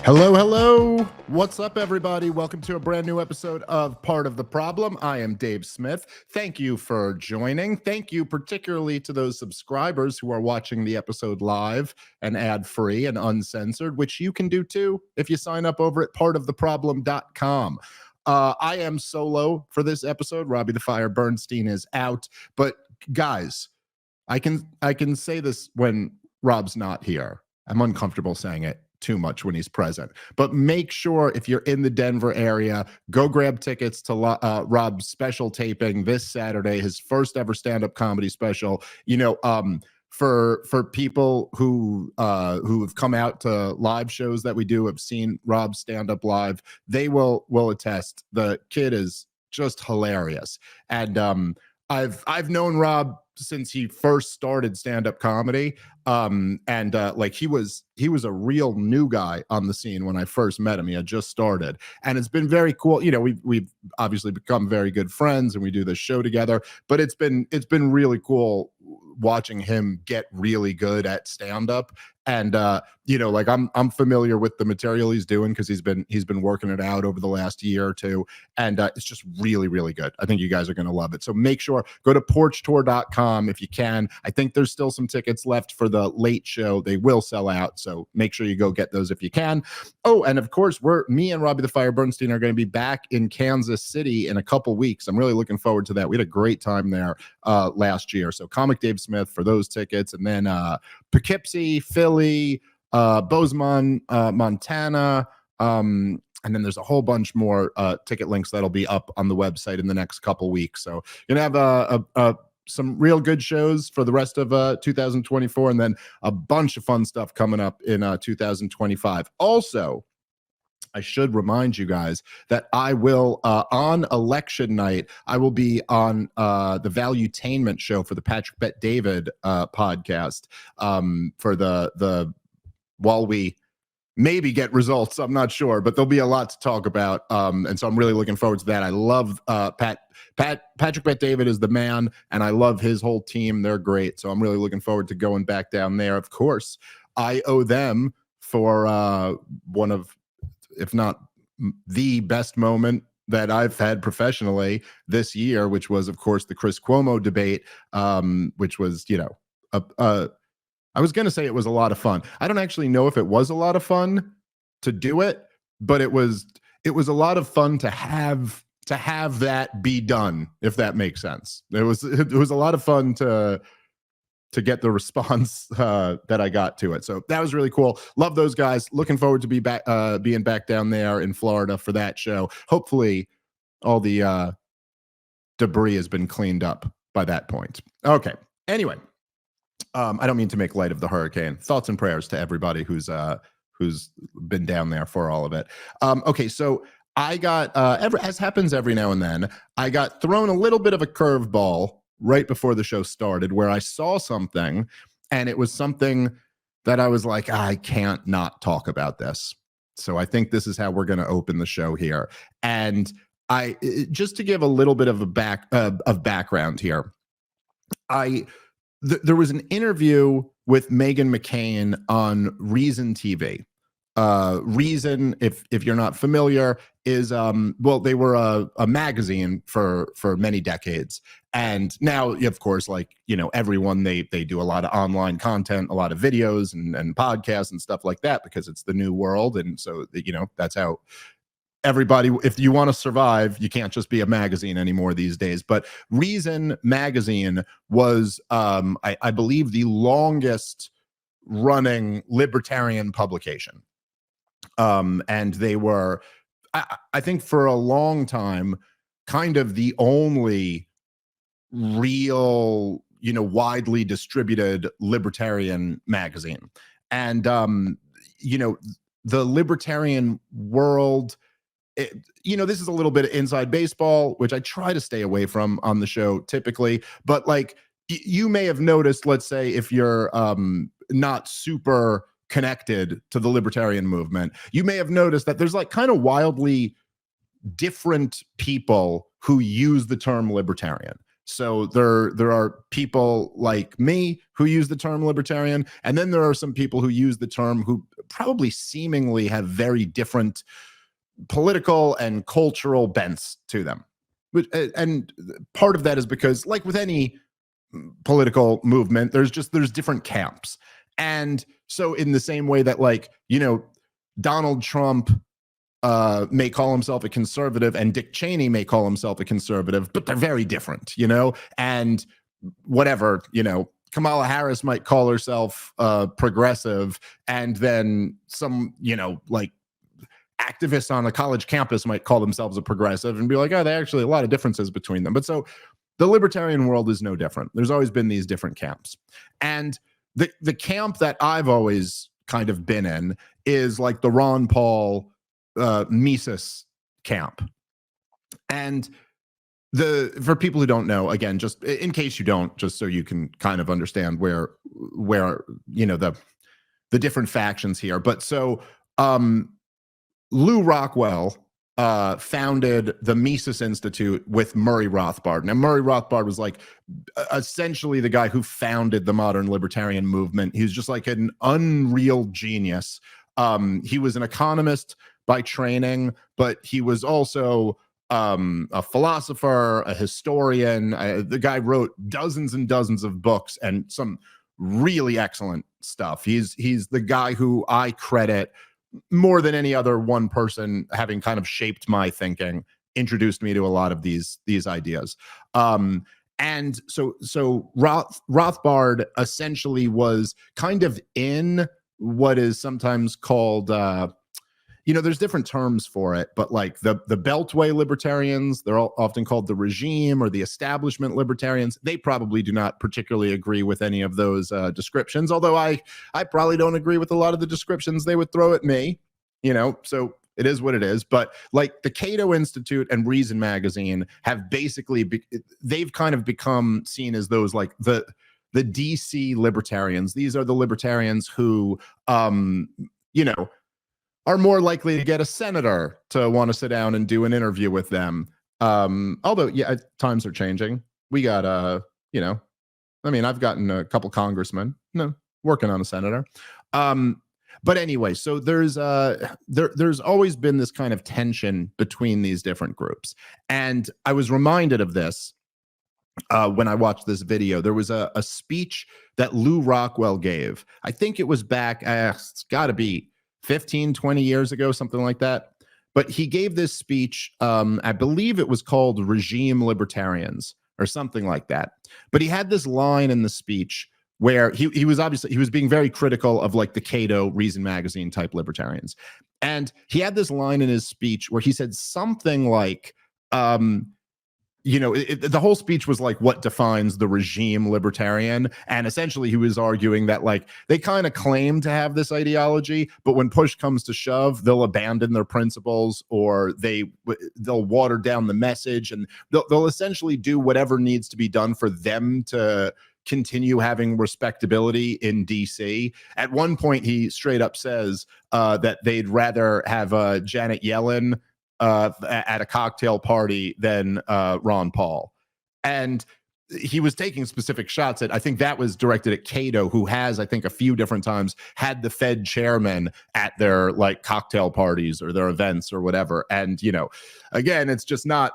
Hello, hello. What's up, everybody? Welcome to a brand new episode of Part of the Problem. I am Dave Smith. Thank you for joining. Thank you particularly to those subscribers who are watching the episode live and ad-free and uncensored, which you can do too if you sign up over at partoftheproblem.com. I am solo for this episode. Robbie the Fire Bernstein is out. But guys, I can say this when Rob's not here. I'm uncomfortable saying it too much when he's present, but make sure if you're in the Denver area, go grab tickets to Rob's special taping this Saturday, his first ever stand-up comedy special. You know, for people who have come out to live shows that we do, have seen Rob stand up live, they will attest. The kid is just hilarious, and I've known Rob since he first started stand-up comedy. Like he was a real new guy on the scene when I first met him. He had just started, and it's been very cool. You know, we've obviously become very good friends, and we do this show together. But it's been really cool watching him get really good at stand-up. And you know, like I'm familiar with the material he's doing because he's been working it out over the last year or two, and it's just really, really good. I think you guys are going to love it. So make sure, go to porchtour.com if you can. I think there's still some tickets left for the late show. They will sell out, so make sure you go get those if you can. Oh, and of course, me and Robbie the Fire Bernstein are going to be back in Kansas City in a couple weeks. I'm really looking forward to that. We had a great time there last year. So Comic Dave Smith for those tickets, and then Poughkeepsie, Philly, Bozeman, Montana, and then there's a whole bunch more ticket links that'll be up on the website in the next couple weeks. So you're gonna have some real good shows for the rest of 2024, and then a bunch of fun stuff coming up in 2025. Also, I should remind you guys that I will, on election night, I will be on the Valuetainment show for the Patrick Bet David podcast for the while we maybe get results. I'm not sure, but there'll be a lot to talk about. And so I'm really looking forward to that. I love Patrick Bet David is the man, and I love his whole team. They're great. So I'm really looking forward to going back down there. Of course, I owe them for one of, if not the best moment that I've had professionally this year, which was, of course, the Chris Cuomo debate, which was, you know, I was going to say it was a lot of fun. I don't actually know if it was a lot of fun to do it, but it was a lot of fun to have that be done, if that makes sense. It was a lot of fun to get the response that I got to it. So that was really cool. Love those guys. Looking forward to being back down there in Florida for that show. Hopefully all the debris has been cleaned up by that point. Okay. Anyway, I don't mean to make light of the hurricane. Thoughts and prayers to everybody who's been down there for all of it. Okay. So I got, as happens every now and then, I got thrown a little bit of a curveball right before the show started, where I saw something, and it was something that I was like, I can't not talk about this. So I think this is how we're going to open the show here. And just to give a little bit of background here, there was an interview with Meghan McCain on Reason TV. Reason, if you're not familiar, is well, they were a magazine for many decades, and now, of course, like, you know, everyone, they do a lot of online content, a lot of videos and podcasts and stuff like that, because it's the new world. And so, you know, that's how everybody, if you want to survive, you can't just be a magazine anymore these days. But Reason magazine was, I believe, the longest running libertarian publication. And they were, I think, for a long time, kind of the only real, you know, widely distributed libertarian magazine. And, you know, the libertarian world, you know, this is a little bit of inside baseball, which I try to stay away from on the show typically, but like, you may have noticed, let's say, if you're not super connected to the libertarian movement, you may have noticed that there's like kind of wildly different people who use the term libertarian. So there are people like me who use the term libertarian, and then there are some people who use the term who probably seemingly have very different political and cultural bents to them. And part of that is because, like with any political movement, there's different camps. And so in the same way that, like, Donald Trump may call himself a conservative and Dick Cheney may call himself a conservative, but they're very different, and whatever, Kamala Harris might call herself progressive, and then some, like activists on a college campus might call themselves a progressive and be like, oh, there are actually a lot of differences between them. But so the libertarian world is no different. There's always been these different camps. And the camp that I've always kind of been in is like the Ron Paul Mises camp. And for people who don't know, again, just in case you don't, just so you can kind of understand where the different factions here. But so Lew Rockwell founded the Mises Institute with Murray Rothbard. Now, Murray Rothbard was like essentially the guy who founded the modern libertarian movement. He was just like an unreal genius. He was an economist by training, but he was also a philosopher, a historian. The guy wrote dozens and dozens of books and some really excellent stuff. He's the guy who I credit more than any other one person, having kind of shaped my thinking, introduced me to a lot of these ideas. And so Rothbard essentially was kind of in what is sometimes called, there's different terms for it, but like the Beltway libertarians, they're all often called the regime or the establishment libertarians. They probably do not particularly agree with any of those descriptions, although I probably don't agree with a lot of the descriptions they would throw at me, so it is what it is. But like the Cato Institute and Reason Magazine have basically, they've kind of become seen as those like the DC libertarians. These are the libertarians who, are more likely to get a senator to want to sit down and do an interview with them. Although, yeah, times are changing. We got, I've gotten a couple congressmen, working on a senator. But anyway, so there's always been this kind of tension between these different groups. And I was reminded of this when I watched this video. There was a speech that Lew Rockwell gave. I think it was back, it's got to be 15, 20 years ago, something like that. But he gave this speech, I believe it was called Regime Libertarians or something like that. But he had this line in the speech where he was being very critical of like the Cato Reason Magazine type libertarians. And he had this line in his speech where he said something like, the whole speech was like, what defines the regime libertarian? And essentially he was arguing that like they kind of claim to have this ideology, but when push comes to shove, they'll abandon their principles, or they'll water down the message, and they'll essentially do whatever needs to be done for them to continue having respectability in DC. At one point, he straight up says that they'd rather have Janet Yellen at a cocktail party than Ron Paul. And he was taking specific shots at, I think that was directed at Cato, who has, I think, a few different times had the Fed chairman at their like cocktail parties or their events or whatever. And, again, it's just not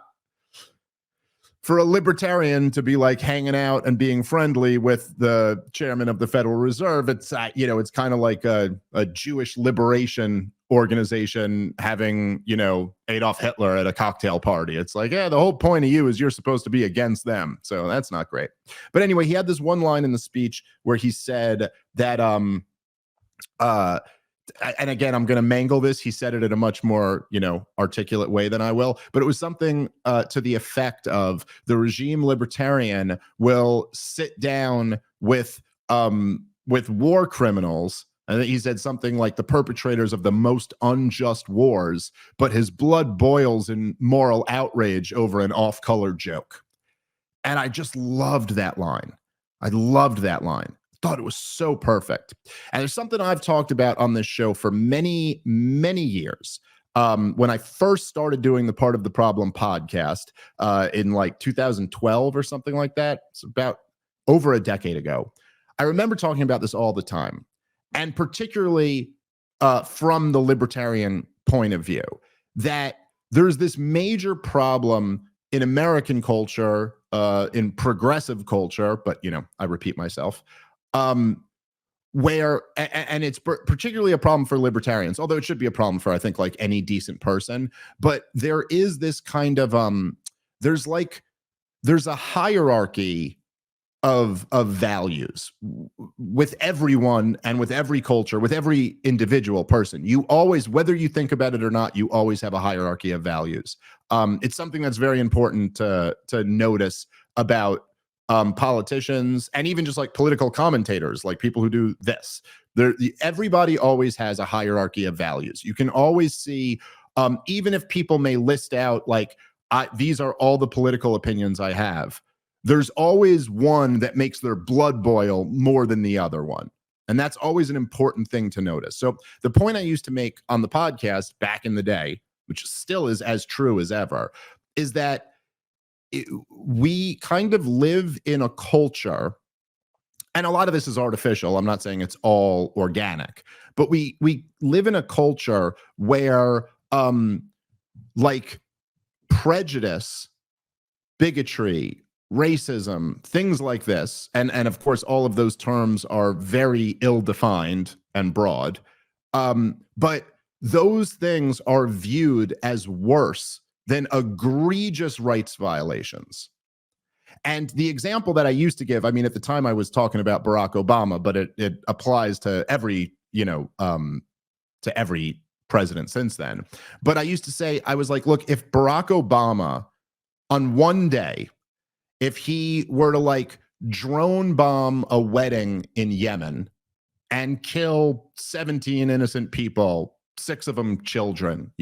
for a libertarian to be like hanging out and being friendly with the chairman of the Federal Reserve. It's, it's kind of like a Jewish liberation organization having, Adolf Hitler at a cocktail party. It's like, yeah, the whole point of you is you're supposed to be against them. So that's not great. But anyway, he had this one line in the speech where he said that, and again, I'm going to mangle this. He said it in a much more, articulate way than I will. But it was something to the effect of the regime libertarian will sit down with war criminals. And he said something like the perpetrators of the most unjust wars, but his blood boils in moral outrage over an off-color joke. And I just loved that line. I loved that line. Thought it was so perfect. And there's something I've talked about on this show for many, many years. When I first started doing the Part of the Problem podcast in like 2012 or something like that, it's about over a decade ago, I remember talking about this all the time. And particularly from the libertarian point of view, that there's this major problem in American culture, in progressive culture, but I repeat myself, where, and it's particularly a problem for libertarians, although it should be a problem for, I think, like any decent person. But there is this kind of there's a hierarchy of values with everyone and with every culture, with every individual person. You always, whether you think about it or not, you always have a hierarchy of values. It's something that's very important to notice about politicians, and even just like political commentators, like people who do this. Everybody always has a hierarchy of values. You can always see, even if people may list out like, these are all the political opinions I have, there's always one that makes their blood boil more than the other one. And that's always an important thing to notice. So the point I used to make on the podcast back in the day, which still is as true as ever, is that we kind of live in a culture, and a lot of this is artificial. I'm not saying it's all organic, but we live in a culture where like prejudice, bigotry, racism, things like this, and of course all of those terms are very ill-defined and broad, but those things are viewed as worse than egregious rights violations. And the example that I used to give, I mean, at the time I was talking about Barack Obama, but it applies to every, to every president since then. But I used to say, I was like, look, if Barack Obama on one day, if he were to like drone bomb a wedding in Yemen and kill 17 innocent people, 6 of them children,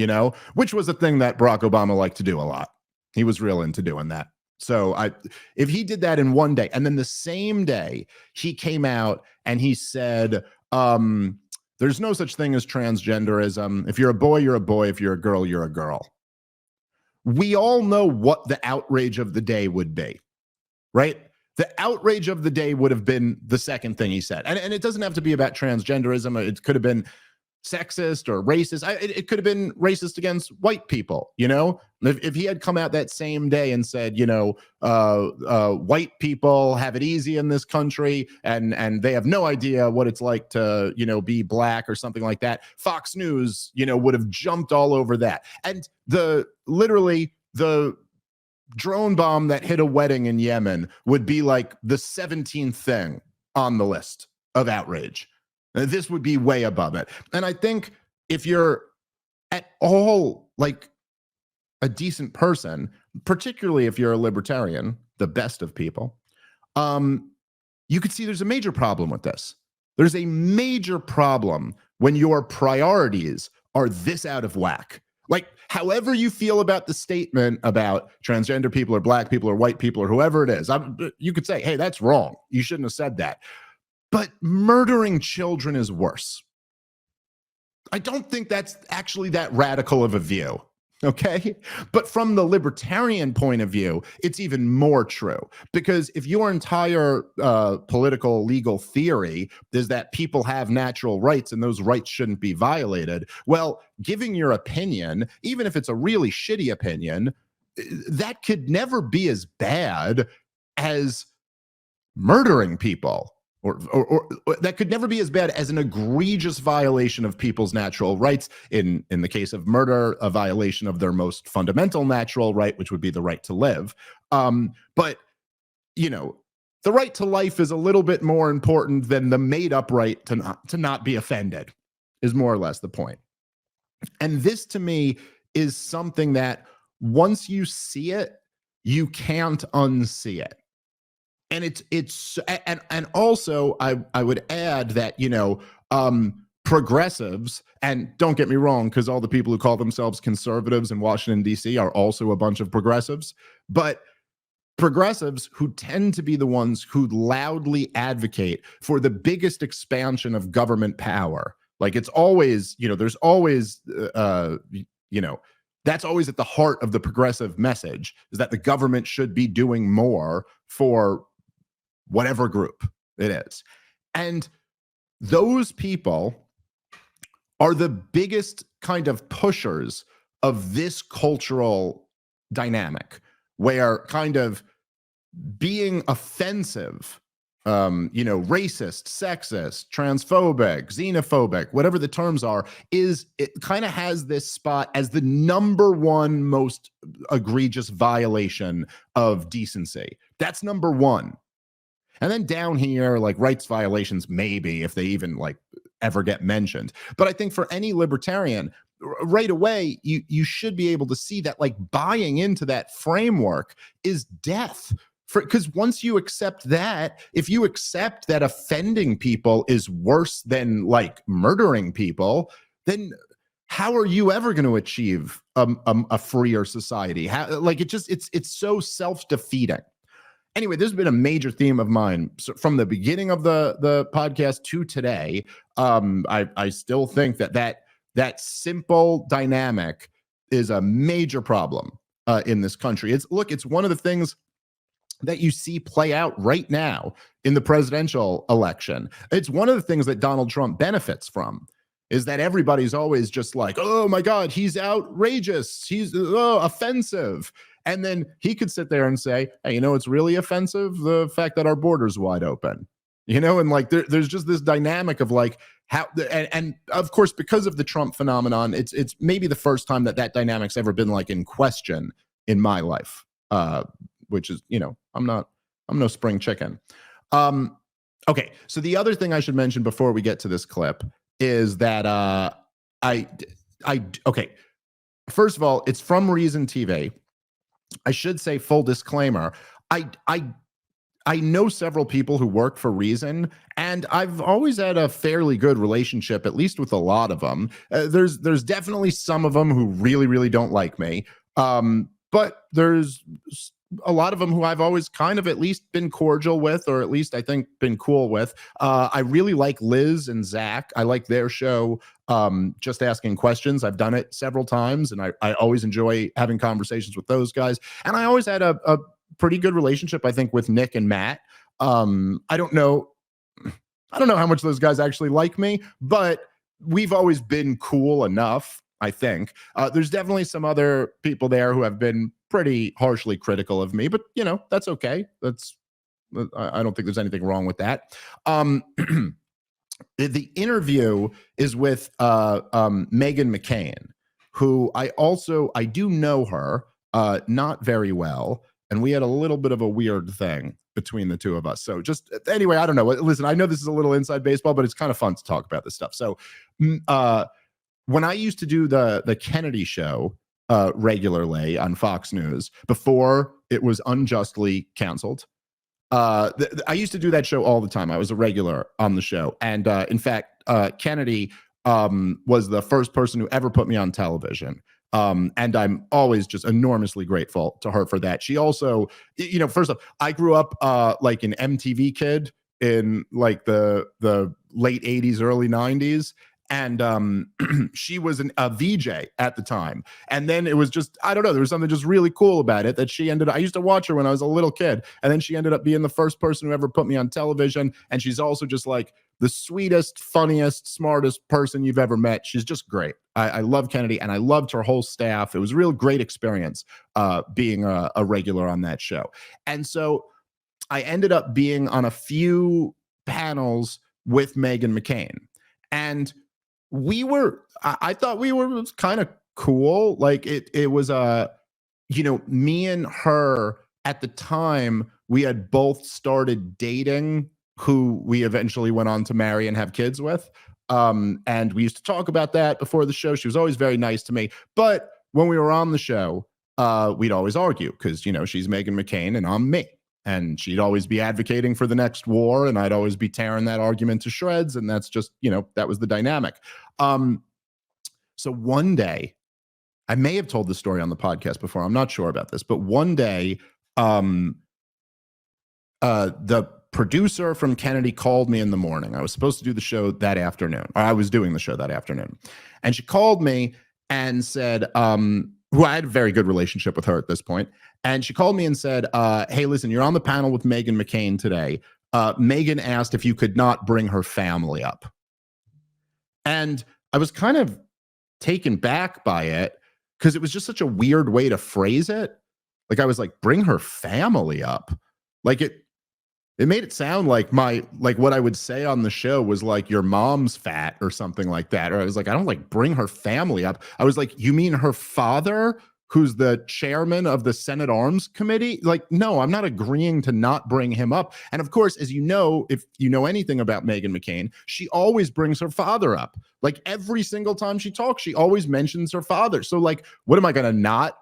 which was a thing that Barack Obama liked to do a lot. He was real into doing that. So if he did that in one day, and then the same day he came out and he said, there's no such thing as transgenderism. If you're a boy, you're a boy. If you're a girl, you're a girl. We all know what the outrage of the day would be, right? The outrage of the day would have been the second thing he said. And it doesn't have to be about transgenderism. It could have been sexist or racist. It could have been racist against white people, If he had come out that same day and said, white people have it easy in this country and they have no idea what it's like to, be black or something like that, Fox News, would have jumped all over that. And literally the drone bomb that hit a wedding in Yemen would be like the 17th thing on the list of outrage. This would be way above it. And I think if you're at all like a decent person, particularly if you're a libertarian, the best of people, you could see there's a major problem with this. There's a major problem when your priorities are this out of whack. Like, however you feel about the statement about transgender people or black people or white people or whoever it is, you could say, hey, that's wrong. You shouldn't have said that. But murdering children is worse. I don't think that's actually that radical of a view, okay? But from the libertarian point of view, it's even more true. Because if your entire political legal theory is that people have natural rights and those rights shouldn't be violated, well, giving your opinion, even if it's a really shitty opinion, that could never be as bad as murdering people. Or that could never be as bad as an egregious violation of people's natural rights. In the case of murder, a violation of their most fundamental natural right, which would be the right to live. But, the right to life is a little bit more important than the made-up right to not be offended, is more or less the point. And this, to me, is something that once you see it, you can't unsee it. And and also I would add that, progressives, and don't get me wrong, because all the people who call themselves conservatives in Washington, D.C. are also a bunch of progressives, but progressives who tend to be the ones who loudly advocate for the biggest expansion of government power. Like, it's always, there's always, that's always at the heart of the progressive message, is that the government should be doing more for whatever group it is. And those people are the biggest kind of pushers of this cultural dynamic, where kind of being offensive, racist, sexist, transphobic, xenophobic, whatever the terms are, it kind of has this spot as the number one most egregious violation of decency. That's number one. And then down here, like rights violations, maybe if they even like ever get mentioned. But I think for any libertarian, right away, you should be able to see that like buying into that framework is death. Because once you accept that, if you accept that offending people is worse than like murdering people, then how are you ever going to achieve a freer society? It's so self-defeating. Anyway, this has been a major theme of mine from the beginning of the podcast to today. I still think that simple dynamic is a major problem in this country. It's one of the things that you see play out right now in the presidential election. It's one of the things that Donald Trump benefits from, is that everybody's always just like, oh my God, he's outrageous, he's offensive. And then he could sit there and say, hey, it's really offensive, the fact that our border's wide open. And like there's just this dynamic of like how, and of course, because of the Trump phenomenon, it's maybe the first time that dynamic's ever been like in question in my life, which is, I'm no spring chicken. Okay, so the other thing I should mention before we get to this clip is that okay, first of all, it's from Reason TV. I should say, full disclaimer, I know several people who work for Reason, and I've always had a fairly good relationship, at least with a lot of them. There's definitely some of them who really, really don't like me, but there's a lot of them who I've always kind of at least been cordial with, or at least I think been cool with. I really like Liz and Zach. I like their show, Just Asking Questions. I've done it several times, and I always enjoy having conversations with those guys. And I always had a pretty good relationship, I think, with Nick and Matt. I don't know how much those guys actually like me, but we've always been cool enough, I think. There's definitely some other people there who have been pretty harshly critical of me, but that's okay. I don't think there's anything wrong with that. The interview is with Meghan McCain, who I do know her, not very well, and we had a little bit of a weird thing between the two of us. So just anyway, I don't know. Listen, I know this is a little inside baseball, but it's kind of fun to talk about this stuff. So when I used to do the Kennedy show regularly on Fox News before it was unjustly canceled, I used to do that show all the time. I was a regular on the show. And in fact, Kennedy was the first person who ever put me on television. And I'm always just enormously grateful to her for that. She also, first off, I grew up like an MTV kid in like the late 80s, early 90s. And she was a VJ at the time. And then it was just, I don't know, there was something just really cool about it that I used to watch her when I was a little kid. And then she ended up being the first person who ever put me on television. And she's also just like the sweetest, funniest, smartest person you've ever met. She's just great. I love Kennedy, and I loved her whole staff. It was a real great experience being a regular on that show. And so I ended up being on a few panels with Meghan McCain. And I thought we were kind of cool. Like it was me and her at the time, we had both started dating who we eventually went on to marry and have kids with. And we used to talk about that before the show. She was always very nice to me. But when we were on the show, we'd always argue because, she's Meghan McCain and I'm me. And she'd always be advocating for the next war, and I'd always be tearing that argument to shreds. And that's just, that was the dynamic. So one day, I may have told this story on the podcast before. I'm not sure about this, but one day, the producer from Kennedy called me in the morning. I was supposed to do the show that afternoon, or I was doing the show that afternoon. And she called me and said, who I had a very good relationship with her at this point. And she called me and said, hey, listen, you're on the panel with Meghan McCain today. Meghan asked if you could not bring her family up. And I was kind of taken back by it because it was just such a weird way to phrase it. Like I was like, bring her family up. Like it made it sound like what I would say on the show was like your mom's fat or something like that. Or I was like, I don't like bring her family up. I was like, you mean her father, who's the chairman of the Senate Arms Committee? Like, no, I'm not agreeing to not bring him up. And of course, as you know, if you know anything about Meghan McCain, she always brings her father up. Like every single time she talks, she always mentions her father. So like, what am I going to not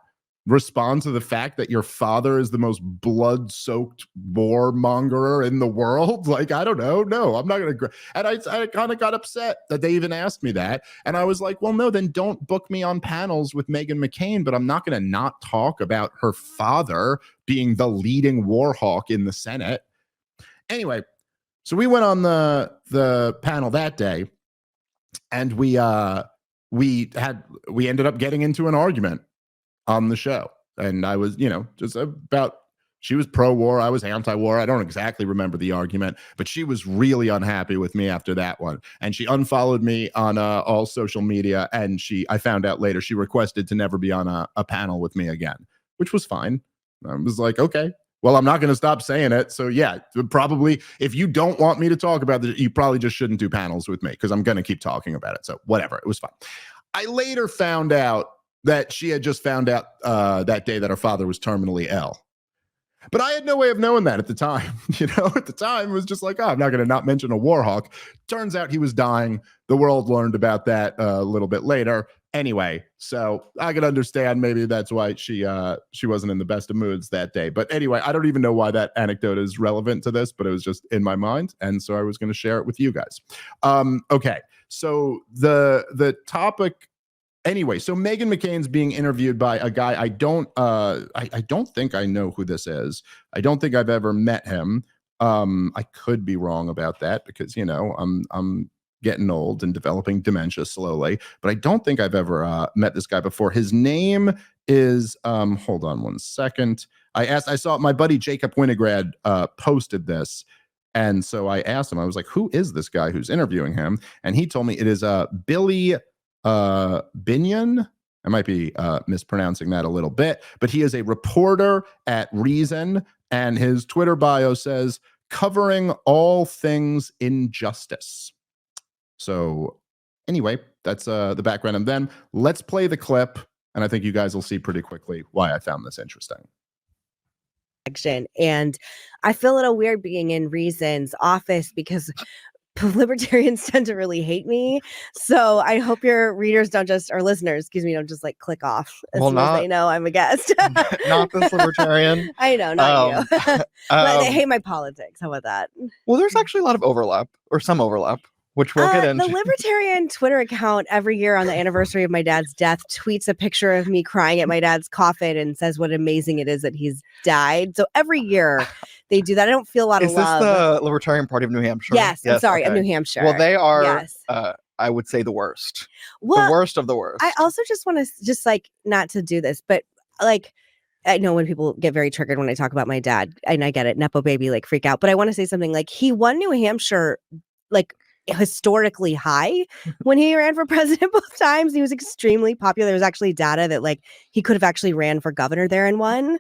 respond to the fact that your father is the most blood-soaked warmonger in the world? Like, I don't know. No, I'm not going to. And I kind of got upset that they even asked me that. And I was like, well, no, then don't book me on panels with Meghan McCain, but I'm not going to not talk about her father being the leading war hawk in the Senate. Anyway, so we went on the panel that day, and we ended up getting into an argument on the show. And I was, just about, she was pro-war, I was anti-war. I don't exactly remember the argument, but she was really unhappy with me after that one. And she unfollowed me on all social media. And I found out later, she requested to never be on a panel with me again, which was fine. I was like, okay, well, I'm not going to stop saying it. So yeah, probably if you don't want me to talk about this, you probably just shouldn't do panels with me because I'm going to keep talking about it. So whatever, it was fine. I later found out that she had just found out that day that her father was terminally ill. But I had no way of knowing that at the time. At the time, it was just like, oh, I'm not going to not mention a war hawk. Turns out he was dying. The world learned about that a little bit later. Anyway, so I could understand maybe that's why she wasn't in the best of moods that day. But anyway, I don't even know why that anecdote is relevant to this, but it was just in my mind. And so I was going to share it with you guys. Okay, so the topic. Anyway, so Meghan McCain's being interviewed by a guy I don't think I know who this is. I don't think I've ever met him. I could be wrong about that because I'm getting old and developing dementia slowly, but I don't think I've ever met this guy before. His name is hold on one second. I saw my buddy Jacob Winograd posted this. And so I asked him, I was like, who is this guy who's interviewing him? And he told me it is Billy Binion. I might be mispronouncing that a little bit, but he is a reporter at Reason, and his Twitter bio says covering all things injustice. So anyway, that's the background. And then let's play the clip, and I think you guys will see pretty quickly why I found this interesting. And I feel a little weird being in Reason's office because libertarians tend to really hate me. So I hope your readers don't just, or listeners, don't just like click off as soon as they know I'm a guest. Not this libertarian. I know, not you. But they hate my politics. How about that? Well, there's actually a lot of overlap, or some overlap, which we'll get into. The Libertarian Twitter account every year on the anniversary of my dad's death tweets a picture of me crying at my dad's coffin and says what amazing it is that he's died. So every year they do that. I don't feel a lot of love. Is this the Libertarian Party of New Hampshire? Yes, I'm sorry, of New Hampshire. Well, they are, I would say, the worst. Well, the worst of the worst. I also just want to, not to do this, but like, I know when people get very triggered when I talk about my dad, and I get it, Nepo baby, like freak out. But I want to say something like he won New Hampshire, like historically high when he ran for president both times. He was extremely popular. There's actually data that like he could have actually ran for governor there and won.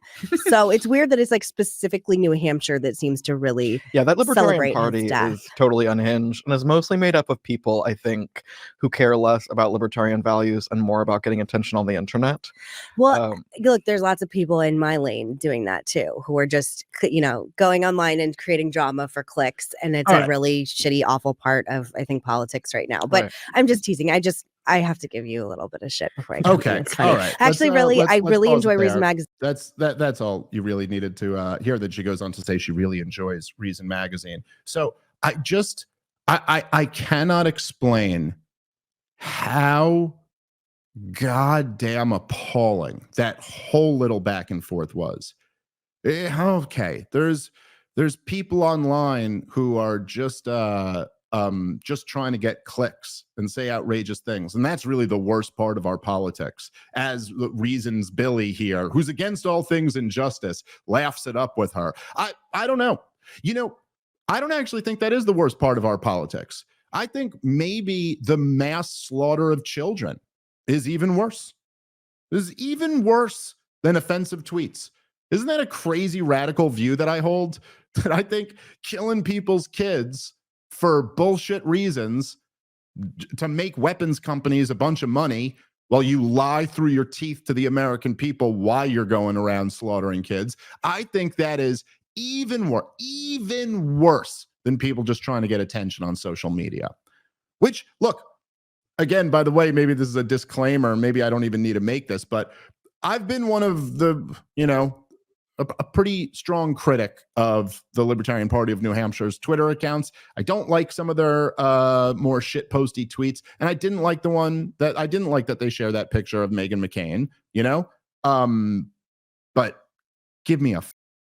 So it's weird that it's like specifically New Hampshire that seems to really that Libertarian Party is totally unhinged and is mostly made up of people, I think, who care less about libertarian values and more about getting attention on the internet. Well, look, there's lots of people in my lane doing that too, who are just going online and creating drama for clicks, and it's a really shitty, awful part of I think politics right now. But I'm just teasing. I have to give you a little bit of shit before I get okay. All right. Actually, I really enjoy Reason Magazine. That's all you really needed to hear. That she goes on to say she really enjoys Reason Magazine. So I cannot explain how goddamn appalling that whole little back and forth was. Okay, there's people online who are just trying to get clicks and say outrageous things. And that's really the worst part of our politics. As Reason's Billy here, who's against all things injustice, laughs it up with her. I don't know. I don't actually think that is the worst part of our politics. I think maybe the mass slaughter of children is even worse. This is even worse than offensive tweets. Isn't that a crazy radical view that I hold? That I think killing people's kids for bullshit reasons to make weapons companies a bunch of money while you lie through your teeth to the American people why you're going around slaughtering kids. I think that is even worse than people just trying to get attention on social media. Which, look, again, by the way, maybe this is a disclaimer, maybe I don't even need to make this, but I've been one of the, a pretty strong critic of the Libertarian Party of New Hampshire's Twitter accounts. I don't like some of their more shitposty tweets, and I didn't like that they share that picture of Meghan McCain, but give me a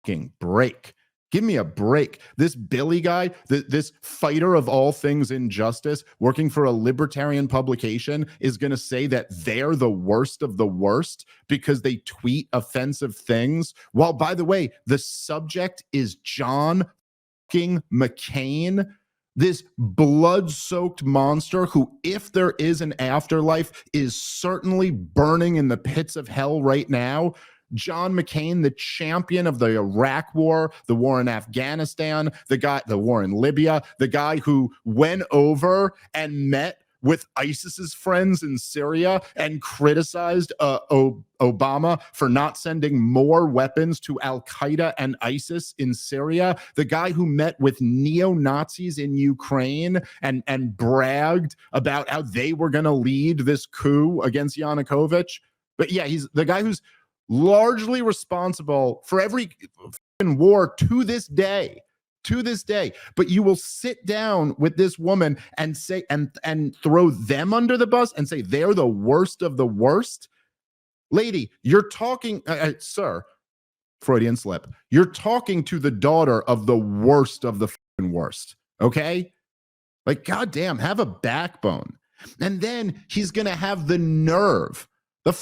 fucking break. Give me a break. This Billy guy, this fighter of all things injustice, working for a libertarian publication, is going to say that they're the worst of the worst because they tweet offensive things. While, by the way, the subject is John fucking McCain, this blood-soaked monster who, if there is an afterlife, is certainly burning in the pits of hell right now. John McCain, the champion of the Iraq war, the war in Afghanistan, the war in Libya, the guy who went over and met with ISIS's friends in Syria and criticized Obama for not sending more weapons to Al-Qaeda and ISIS in Syria, the guy who met with neo-Nazis in Ukraine and bragged about how they were going to lead this coup against Yanukovych. But yeah, he's the guy who's largely responsible for every war to this day. But you will sit down with this woman and say and throw them under the bus and say they're the worst of the worst. Lady, you're talking, sir, Freudian slip. You're talking to the daughter of the worst of the worst. Okay? Like, goddamn, have a backbone. And then he's going to have the nerve, the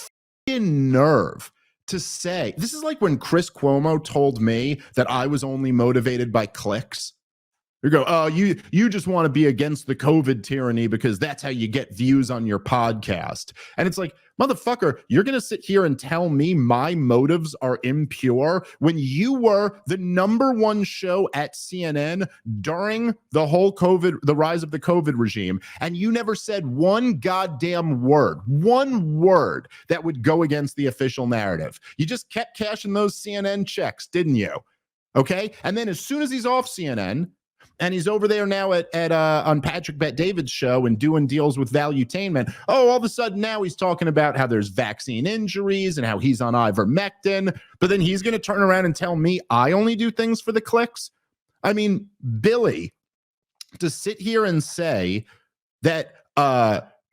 nerve to say, this is like when Chris Cuomo told me that I was only motivated by clicks. You go, oh, you just want to be against the COVID tyranny because that's how you get views on your podcast. And it's like, motherfucker, you're going to sit here and tell me my motives are impure when you were the -- show at CNN during the whole the rise of the COVID regime. And you never said one goddamn word that would go against the official narrative. You just kept cashing those CNN checks, didn't you? Okay. And then as soon as he's off CNN, and he's over there now on Patrick Bet-David's show and doing deals with Valuetainment. Oh, all of a sudden now he's talking about how there's vaccine injuries and how he's on ivermectin. But then he's going to turn around and tell me I only do things for the clicks. I mean, Billy, to sit here and say that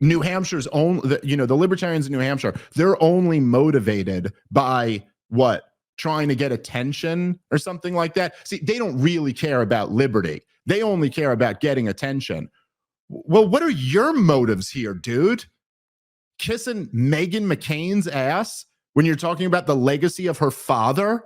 New Hampshire's own, the Libertarians in New Hampshire, they're only motivated by what? Trying to get attention or something like that. See, they don't really care about liberty. They only care about getting attention. Well, what are your motives here, dude? Kissing Meghan McCain's ass when you're talking about the legacy of her father?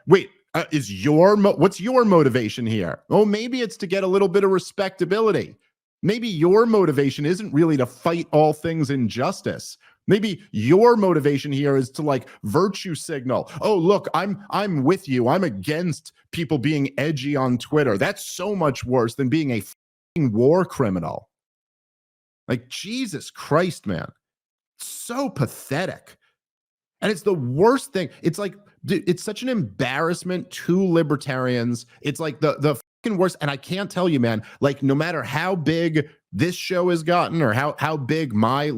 What's your motivation here? Oh, maybe it's to get a little bit of respectability. Maybe your motivation isn't really to fight all things injustice. Maybe your motivation here is to like virtue signal. Oh, look, I'm with you. I'm against people being edgy on Twitter. That's so much worse than being a fucking war criminal. Like, Jesus Christ, man. So pathetic. And it's the worst thing. It's like, dude, it's such an embarrassment to libertarians. It's like the fucking worst. And I can't tell you, man, like no matter how big this show has gotten or how big my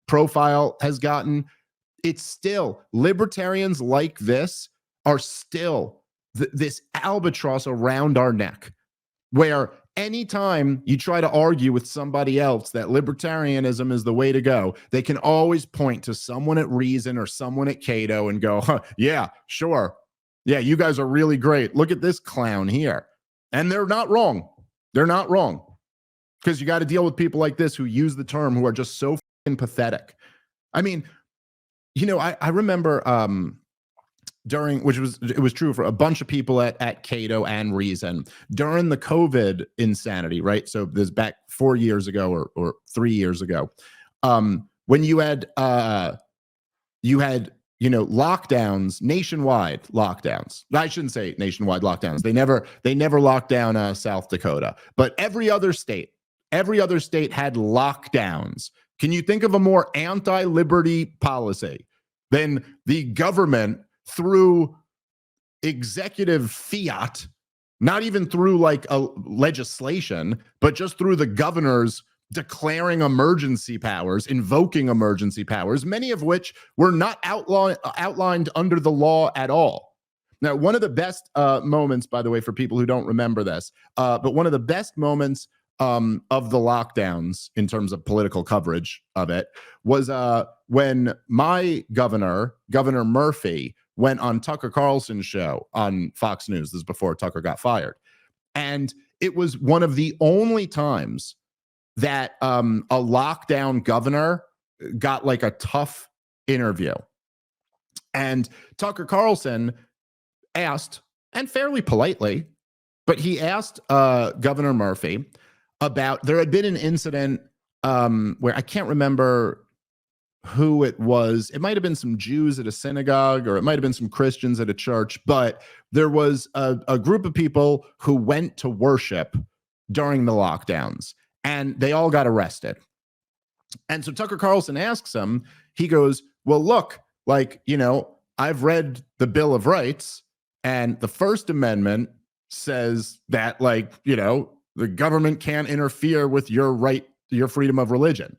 profile has gotten, it's still libertarians like this are still this albatross around our neck, where anytime you try to argue with somebody else that libertarianism is the way to go, they can always point to someone at Reason or someone at Cato and go, huh, yeah, sure. Yeah, you guys are really great. Look at this clown here. And they're not wrong. They're not wrong. Because you got to deal with people like this who use the term, who are just so fucking pathetic. I mean, I remember it was true for a bunch of people at Cato and Reason during the COVID insanity, right? So this back 4 years ago or 3 years ago, when you had lockdowns, nationwide lockdowns. I shouldn't say nationwide lockdowns. They never locked down South Dakota, but every other state had lockdowns. Can you think of a more anti-liberty policy than the government through executive fiat, not even through like a legislation, but just through the governors declaring emergency powers, invoking emergency powers, many of which were not outlined under the law at all. Now, one of the best moments, by the way, for people who don't remember this, but one of the best moments of the lockdowns in terms of political coverage of it was when my Governor Murphy, went on Tucker Carlson's show on Fox News. This is before Tucker got fired. And it was one of the only times that a lockdown governor got like a tough interview. And Tucker Carlson asked, and fairly politely, but he asked Governor Murphy about, there had been an incident where I can't remember who it was. It might have been some Jews at a synagogue, or it might have been some Christians at a church, but there was a group of people who went to worship during the lockdowns, and they all got arrested. And so Tucker Carlson asks him, he goes, well, look, like, I've read the Bill of Rights, and the First Amendment says that, like, the government can't interfere with your right, your freedom of religion.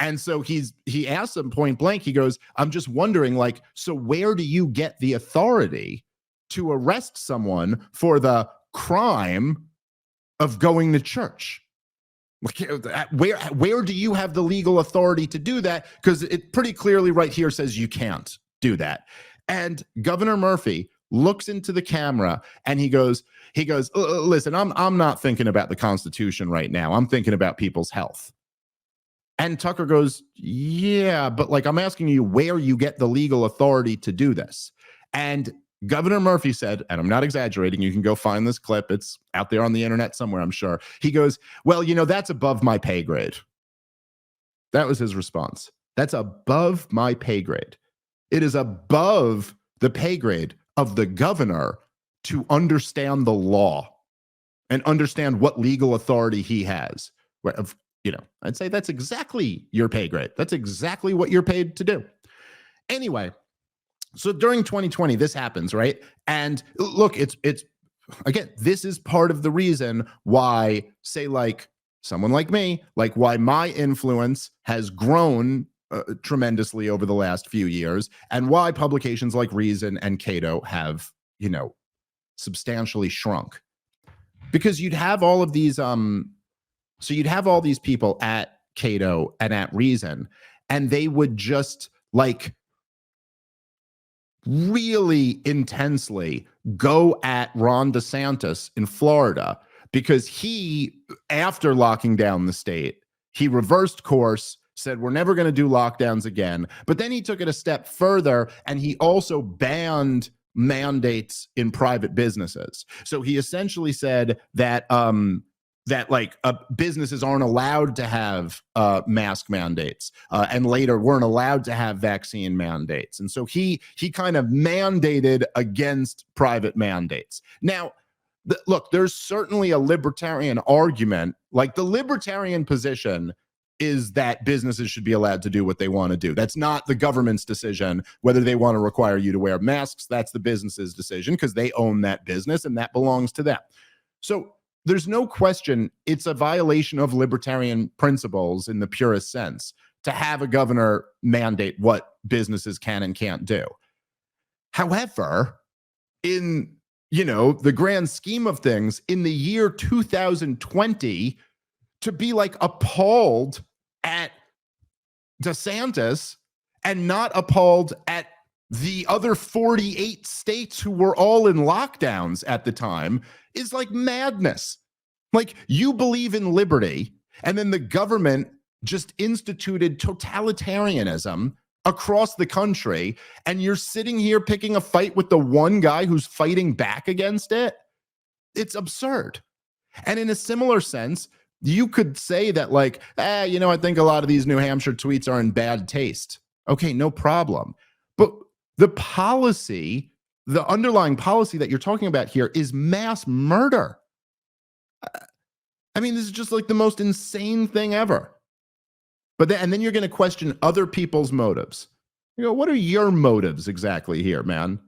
And so he asks him point blank, he goes, I'm just wondering, like, so where do you get the authority to arrest someone for the crime of going to church? Where do you have the legal authority to do that? Because it pretty clearly right here says you can't do that. And Governor Murphy looks into the camera and he goes, listen, I'm not thinking about the Constitution right now. I'm thinking about people's health. And Tucker goes, yeah, but like, I'm asking you where you get the legal authority to do this. And Governor Murphy said, and I'm not exaggerating, you can go find this clip, it's out there on the internet somewhere, I'm sure. He goes, well, that's above my pay grade. That was his response. That's above my pay grade. It is above the pay grade of the governor to understand the law and understand what legal authority he has. I'd say that's exactly your pay grade. That's exactly what you're paid to do. Anyway, so during 2020, this happens, right? And look, it's again, this is part of the reason why, say, like someone like me, like why my influence has grown tremendously over the last few years, and why publications like Reason and Cato have, substantially shrunk. Because you'd have all of these so you'd have all these people at Cato and at Reason, and they would just like really intensely go at Ron DeSantis in Florida, because he, after locking down the state, he reversed course, said we're never going to do lockdowns again. But then he took it a step further and he also banned mandates in private businesses. So he essentially said that businesses aren't allowed to have mask mandates, and later weren't allowed to have vaccine mandates. And so he kind of mandated against private mandates. Now, look, there's certainly a libertarian argument. Like, the libertarian position is that businesses should be allowed to do what they want to do. That's not the government's decision whether they want to require you to wear masks. That's the business's decision, because they own that business and that belongs to them. So there's no question it's a violation of libertarian principles in the purest sense to have a governor mandate what businesses can and can't do. However, in the grand scheme of things, in the year 2020, to be like appalled at DeSantis and not appalled at the other 48 states who were all in lockdowns at the time is like madness. Like, you believe in liberty, and then the government just instituted totalitarianism across the country, and you're sitting here picking a fight with the one guy who's fighting back against it. It's absurd. And in a similar sense, you could say that like, I think a lot of these New Hampshire tweets are in bad taste. Okay, no problem. But the policy, the underlying policy that you're talking about here is mass murder. I mean, this is just like the most insane thing ever. But then you're going to question other people's motives. What are your motives exactly here, man?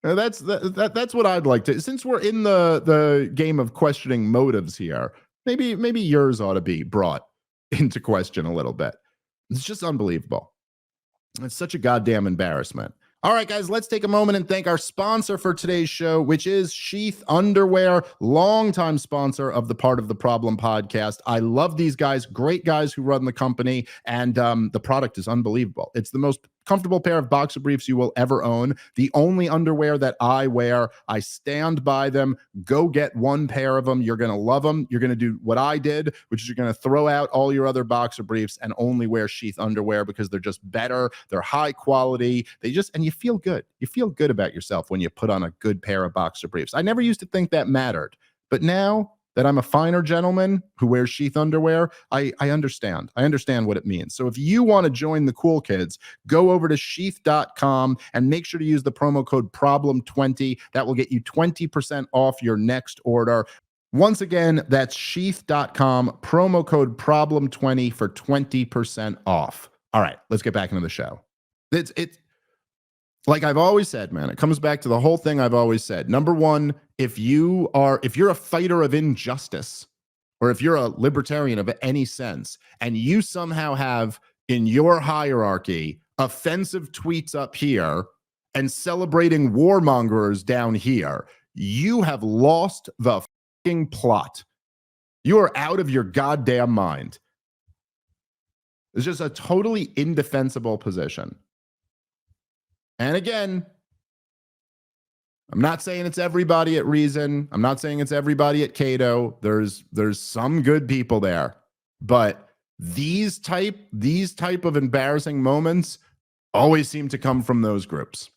That's what I'd like to. Since we're in the game of questioning motives here, maybe yours ought to be brought into question a little bit. It's just unbelievable. It's such a goddamn embarrassment. All right, guys, let's take a moment and thank our sponsor for today's show, which is Sheath Underwear, longtime sponsor of the Part of the Problem podcast. I love these guys, great guys who run the company, and the product is unbelievable. It's the most comfortable pair of boxer briefs you will ever own. The only underwear that I wear. I stand by them. Go get one pair of them. You're going to love them. You're going to do what I did, which is you're going to throw out all your other boxer briefs and only wear Sheath underwear because they're just better. They're high quality. And you feel good. You feel good about yourself when you put on a good pair of boxer briefs. I never used to think that mattered, but now that I'm a finer gentleman who wears Sheath underwear, I understand. I understand what it means. So if you want to join the cool kids, go over to sheath.com and make sure to use the promo code problem20. That will get you 20% off your next order. Once again, that's sheath.com, promo code problem20 for 20% off. All right, let's get back into the show. It's like I've always said, man, it comes back to the whole thing I've always said. Number one, if you're a fighter of injustice, or if you're a libertarian of any sense, and you somehow have in your hierarchy offensive tweets up here and celebrating warmongers down here, you have lost the fucking plot. You are out of your goddamn mind. It's just a totally indefensible position. And again, I'm not saying it's everybody at Reason. I'm not saying it's everybody at Cato. There's some good people there, but these type of embarrassing moments always seem to come from those groups.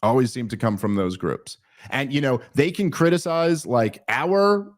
Always seem to come from those groups. And they can criticize like our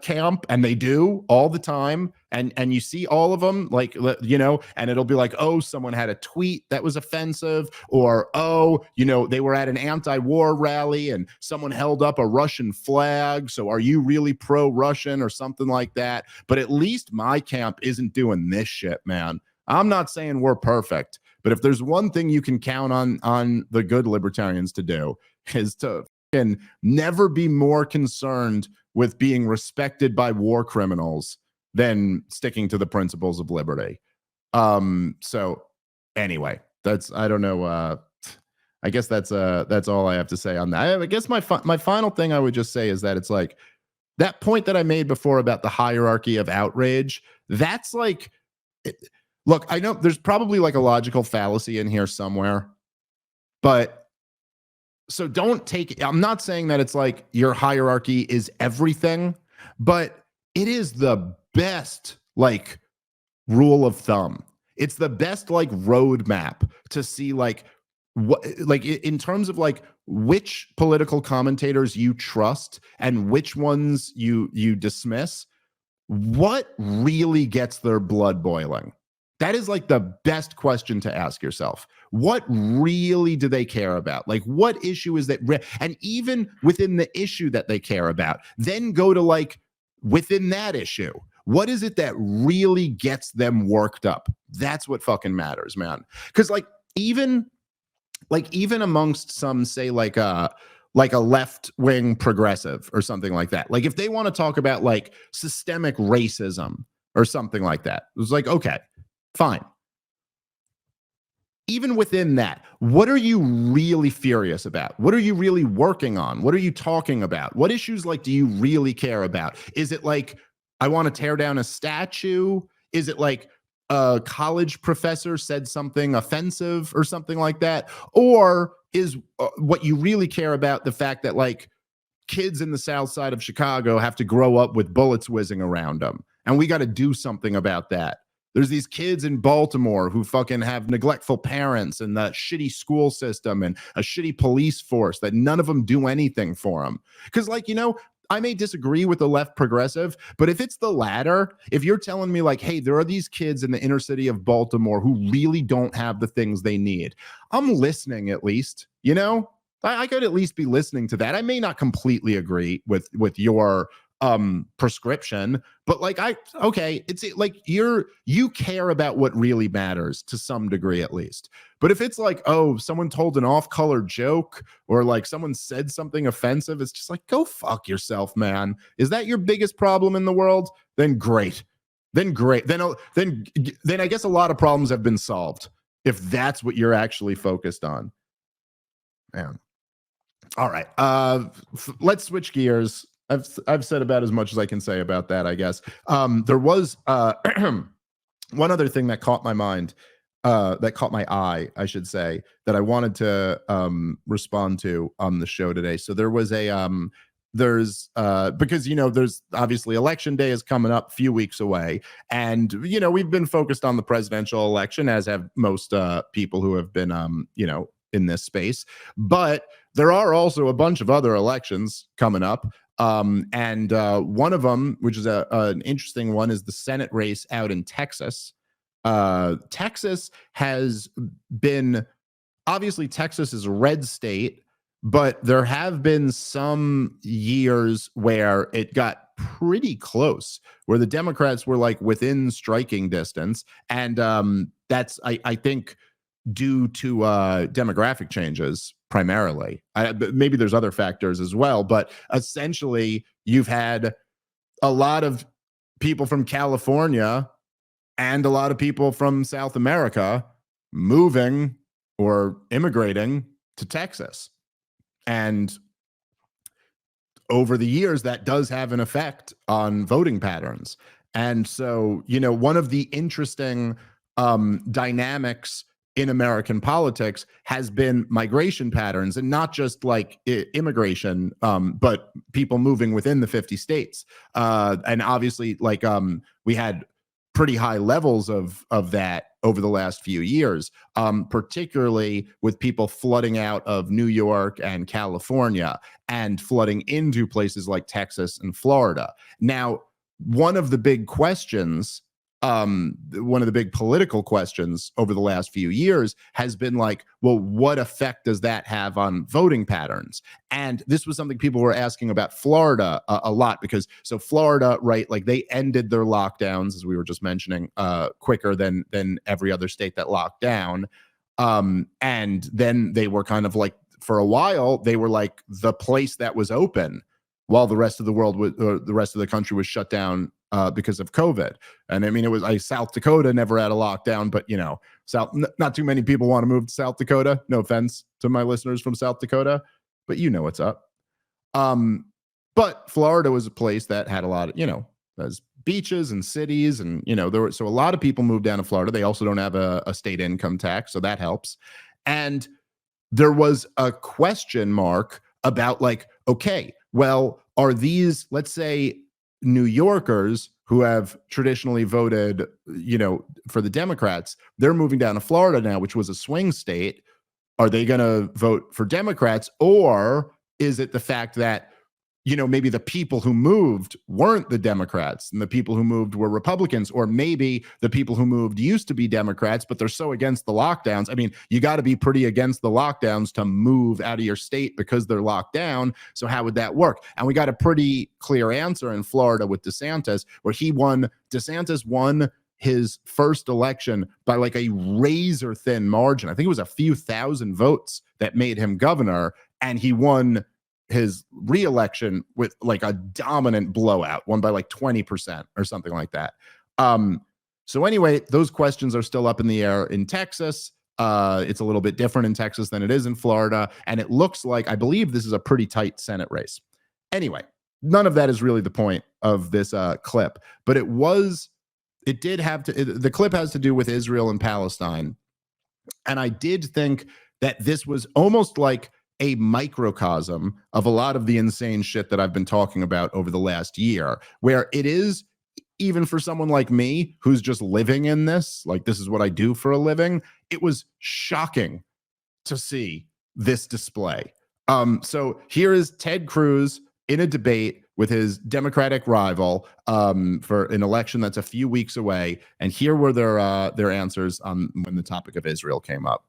camp, and they do all the time, and you see all of them, like, and it'll be like, oh, someone had a tweet that was offensive, or they were at an anti-war rally and someone held up a Russian flag, so are you really pro-Russian or something like that? But at least my camp isn't doing this shit, man. I'm not saying we're perfect, but if there's one thing you can count on the good libertarians to do, is to never be more concerned with being respected by war criminals than sticking to the principles of liberty. So anyway, I don't know. I guess that's all I have to say on that. I guess my final thing I would just say is that it's like that point that I made before about the hierarchy of outrage. That's like, look, I know there's probably like a logical fallacy in here somewhere, but so don't take, I'm not saying that it's like your hierarchy is everything, but it is the best like rule of thumb. It's the best like roadmap to see like what, like in terms of like which political commentators you trust and which ones you dismiss, what really gets their blood boiling. That is like the best question to ask yourself. What really do they care about? Like, what issue is that? And even within the issue that they care about, then go to like within that issue. What is it that really gets them worked up? That's what fucking matters, man. Because even amongst some, say like a left-wing progressive or something like that. Like if they want to talk about like systemic racism or something like that, it was like, okay, fine. Even within that, what are you really furious about? What are you really working on? What are you talking about? What issues like do you really care about? Is it like, I want to tear down a statue? Is it like a college professor said something offensive or something like that? Or is what you really care about the fact that like kids in the south side of Chicago have to grow up with bullets whizzing around them, and we got to do something about that? There's these kids in Baltimore who fucking have neglectful parents and the shitty school system and a shitty police force that none of them do anything for them. Because, like, you know, I may disagree with the left progressive, but if it's the latter, if you're telling me like, hey, there are these kids in the inner city of Baltimore who really don't have the things they need, I'm listening at least, you know? I could at least be listening to that. I may not completely agree with your prescription, but like it's like you care about what really matters to some degree at least. But if it's like, oh, someone told an off-color joke or like someone said something offensive, it's just like, go fuck yourself, man. Is that your biggest problem in the world? Then great. Then I guess a lot of problems have been solved if that's what you're actually focused on. Man. All right. Let's switch gears. I've said about as much as I can say about that, I guess. There was one other thing that caught my mind, that caught my eye, I should say, that I wanted to respond to on the show today. So there was because, you know, there's obviously election day is coming up a few weeks away. And, you know, we've been focused on the presidential election, as have most people who have been, you know, in this space. But there are also a bunch of other elections coming up. And one of them, which is an interesting one, is the Senate race out in Texas. Texas has been, obviously Texas is a red state, but there have been some years where it got pretty close, where the Democrats were like within striking distance. And that's, I think, due to demographic changes primarily. Maybe there's other factors as well, but essentially you've had a lot of people from California and a lot of people from South America moving or immigrating to Texas. And over the years, that does have an effect on voting patterns. And so, you know, one of the interesting dynamics in American politics has been migration patterns, and not just like immigration, but people moving within the 50 states. And obviously, like we had pretty high levels of that over the last few years, particularly with people flooding out of New York and California and flooding into places like Texas and Florida. Now, one of the big questions, one of the big political questions over the last few years has been like, well, what effect does that have on voting patterns? And this was something people were asking about Florida a lot, because so Florida, right, like they ended their lockdowns, as we were just mentioning, quicker than every other state that locked down. And then they were kind of like, for a while, they were like the place that was open while the rest of the world was, the rest of the country was shut down because of COVID. And I mean, it was like South Dakota never had a lockdown, but you know, not too many people want to move to South Dakota. No offense to my listeners from South Dakota, but you know what's up. But Florida was a place that had a lot of, you know, there's beaches and cities, and you know, so a lot of people moved down to Florida. They also don't have a state income tax, so that helps. And there was a question mark about like, okay, well, are these, let's say, New Yorkers who have traditionally voted, you know, for the Democrats, they're moving down to Florida now, which was a swing state. Are they going to vote for Democrats? Or is it the fact that, you know, maybe the people who moved weren't the Democrats and the people who moved were Republicans? Or maybe the people who moved used to be Democrats, but they're so against the lockdowns. I mean, you got to be pretty against the lockdowns to move out of your state because they're locked down. So how would that work? And we got a pretty clear answer in Florida with DeSantis, where DeSantis won his first election by like a razor thin margin. I think it was a few thousand votes that made him governor, and he won his re-election with like a dominant blowout, won by like 20% or something like that. So anyway, those questions are still up in the air in Texas. It's a little bit different in Texas than it is in Florida. And it looks like, I believe this is a pretty tight Senate race. Anyway, none of that is really the point of this clip, but the clip has to do with Israel and Palestine. And I did think that this was almost like a microcosm of a lot of the insane shit that I've been talking about over the last year, where it is even for someone like me who's just living in this, like this is what I do for a living, it was shocking to see this display. So here is Ted Cruz in a debate with his Democratic rival for an election that's a few weeks away, and here were their answers on when the topic of Israel came up.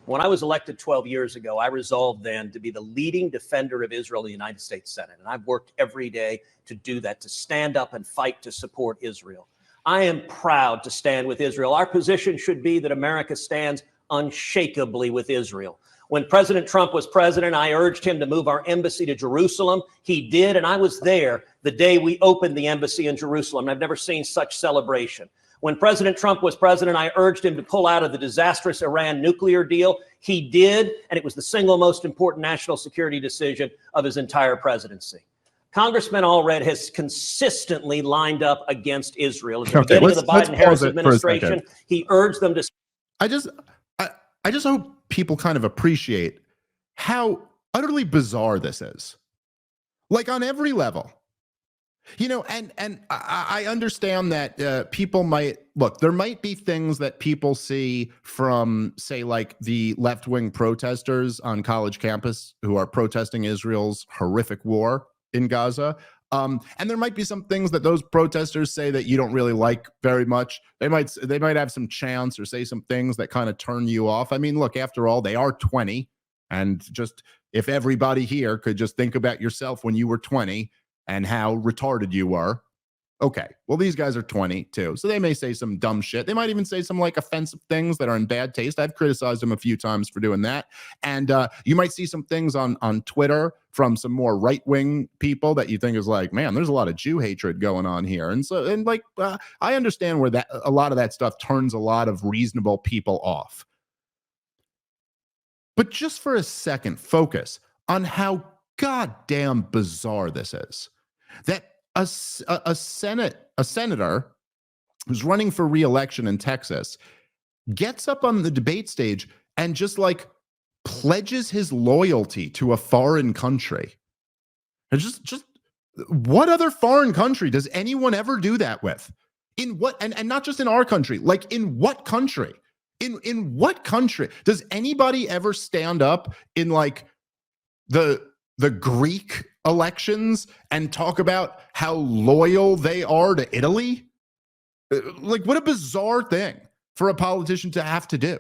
When I was elected 12 years ago, I resolved then to be the leading defender of Israel in the United States Senate. And I've worked every day to do that, to stand up and fight to support Israel. I am proud to stand with Israel. Our position should be that America stands unshakably with Israel. When President Trump was president, I urged him to move our embassy to Jerusalem. He did, and I was there the day we opened the embassy in Jerusalem. I've never seen such celebration. When President Trump was president, I urged him to pull out of the disastrous Iran nuclear deal. He did, and it was the single most important national security decision of his entire presidency. Congressman Allred has consistently lined up against Israel. At the beginning of the Biden-Harris administration, he urged them to... I just hope people kind of appreciate how utterly bizarre this is. Like on every level. You know, and I understand that people might look, there might be things that people see from, say, like the left-wing protesters on college campus who are protesting Israel's horrific war in Gaza. And there might be some things that those protesters say that you don't really like very much. They might have some chants or say some things that kind of turn you off. I mean, look, after all, they are 20. And just if everybody here could just think about yourself when you were 20 and how retarded you were. Okay, well, these guys are 20 too, so they may say some dumb shit. They might even say some like offensive things that are in bad taste. I've criticized them a few times for doing that. And you might see some things on Twitter from some more right-wing people that you think is like, man, there's a lot of Jew hatred going on here. And so, and like, I understand where that a lot of that stuff turns a lot of reasonable people off. But just for a second, focus on how goddamn bizarre this is. That a senator who's running for re-election in Texas gets up on the debate stage and just like pledges his loyalty to a foreign country. And just what other foreign country does anyone ever do that with? In what, and not just in our country, like in what country? In what country does anybody ever stand up in like the Greek elections and talk about how loyal they are to Italy? Like, what a bizarre thing for a politician to have to do.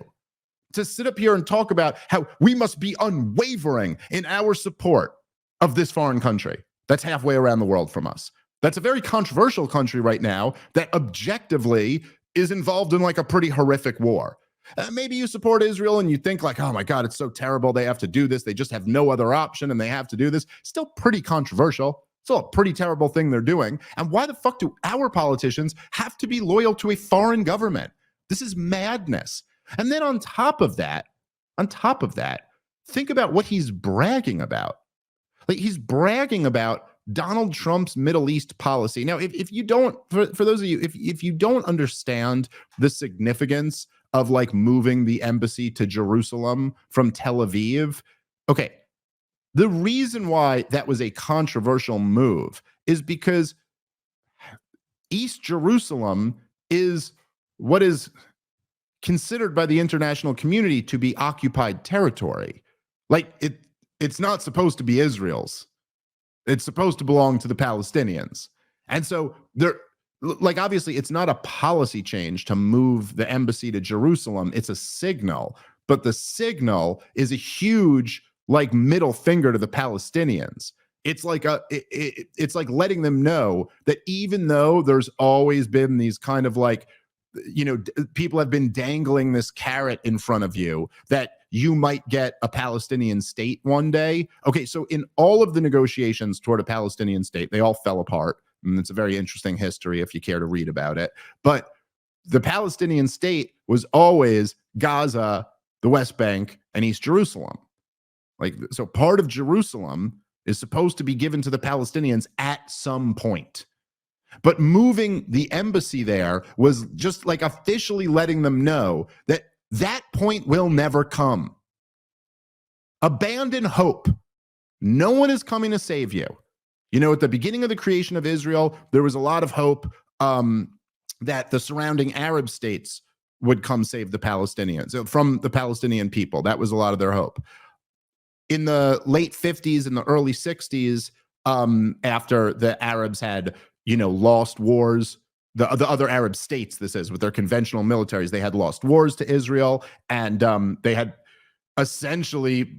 To sit up here and talk about how we must be unwavering in our support of this foreign country that's halfway around the world from us. That's a very controversial country right now that objectively is involved in like a pretty horrific war. Maybe you support Israel and you think like, oh my God, it's so terrible. They have to do this. They just have no other option and they have to do this. Still pretty controversial. Still a pretty terrible thing they're doing. And why the fuck do our politicians have to be loyal to a foreign government? This is madness. And then on top of that, think about what he's bragging about. Like he's bragging about Donald Trump's Middle East policy. Now, if you don't, for those of you, if you don't understand the significance of like moving the embassy to Jerusalem from Tel Aviv. Okay, the reason why that was a controversial move is because East Jerusalem is what is considered by the international community to be occupied territory. Like it's not supposed to be Israel's. It's supposed to belong to the Palestinians. And so there, like, obviously, it's not a policy change to move the embassy to Jerusalem. It's a signal, but the signal is a huge, like, middle finger to the Palestinians. It's like it's like letting them know that even though there's always been these kind of like, you know, people have been dangling this carrot in front of you that you might get a Palestinian state one day. Okay, so in all of the negotiations toward a Palestinian state, they all fell apart. And it's a very interesting history if you care to read about it. But the Palestinian state was always Gaza, the West Bank, and East Jerusalem. Like, so part of Jerusalem is supposed to be given to the Palestinians at some point. But moving the embassy there was just like officially letting them know that that point will never come. Abandon hope. No one is coming to save you. You know, at the beginning of the creation of Israel, there was a lot of hope that the surrounding Arab states would come save the Palestinians from the Palestinian people. That was a lot of their hope. In the late 50s and the early 60s, after the Arabs had, lost wars, the other Arab states, this is, with their conventional militaries, they had lost wars to Israel, and they had essentially,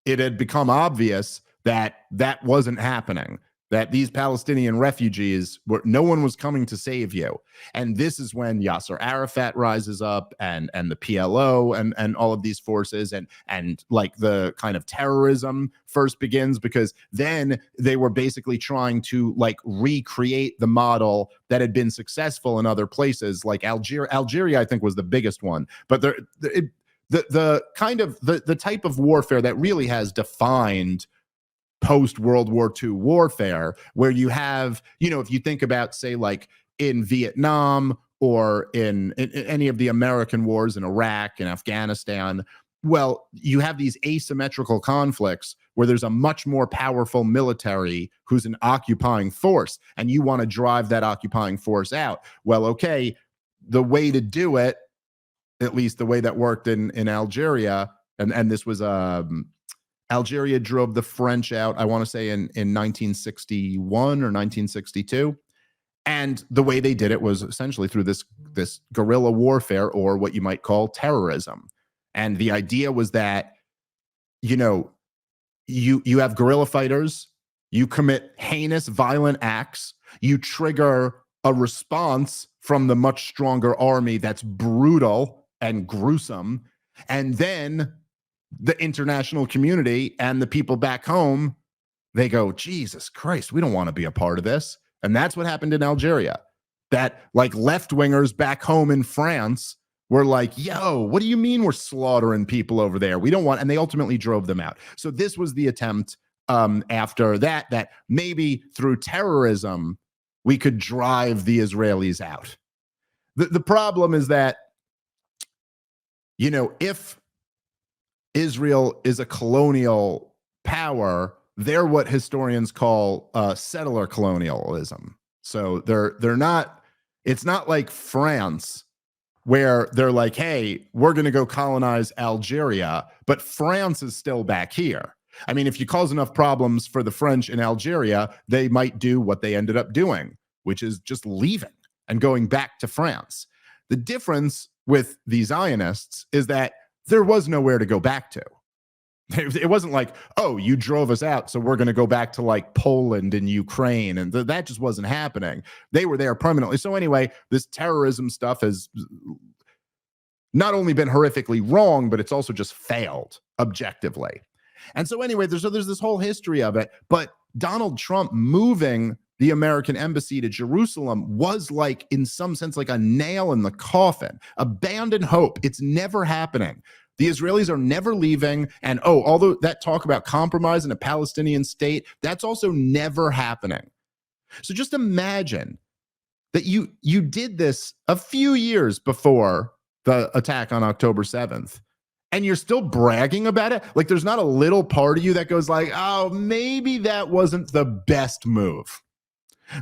it had become obvious that that wasn't happening, that these Palestinian refugees no one was coming to save you. And this is when Yasser Arafat rises up, and the PLO and all of these forces, and like the kind of terrorism first begins, because then they were basically trying to like recreate the model that had been successful in other places, like Algeria, I think, was the biggest one. But the kind of the type of warfare that really has defined post-World War II warfare, where you have, if you think about, say, like in Vietnam or in any of the American wars in Iraq and Afghanistan, well, you have these asymmetrical conflicts where there's a much more powerful military who's an occupying force, and you want to drive that occupying force out. Well, okay, the way to do it, at least the way that worked in Algeria, and this was Algeria drove the French out, I want to say in 1961 or 1962. And the way they did it was essentially through this guerrilla warfare, or what you might call terrorism. And the idea was that, you have guerrilla fighters, you commit heinous, violent acts, you trigger a response from the much stronger army that's brutal and gruesome, and then the international community and the people back home, they go, Jesus Christ, we don't want to be a part of this. And that's what happened in Algeria. That like left-wingers back home in France were like, yo, what do you mean we're slaughtering people over there? We don't want, and they ultimately drove them out. So this was the attempt after that maybe through terrorism, we could drive the Israelis out. The problem is that, if Israel is a colonial power, they're what historians call settler colonialism. So they're not, it's not like France, where they're like, hey, we're going to go colonize Algeria, but France is still back here. I mean, if you cause enough problems for the French in Algeria, they might do what they ended up doing, which is just leaving and going back to France. The difference with the Zionists is that there was nowhere to go back to. It wasn't like, oh, you drove us out, so we're going to go back to like Poland and Ukraine. And that just wasn't happening. They were there permanently. So anyway, this terrorism stuff has not only been horrifically wrong, but it's also just failed objectively. And so anyway, there's this whole history of it. But Donald Trump moving the American embassy to Jerusalem was like, in some sense, like a nail in the coffin. Abandon hope. It's never happening. The Israelis are never leaving. And although that talk about compromise in a Palestinian state, that's also never happening. So just imagine that you did this a few years before the attack on October 7th. And you're still bragging about it. Like, there's not a little part of you that goes like, oh, maybe that wasn't the best move.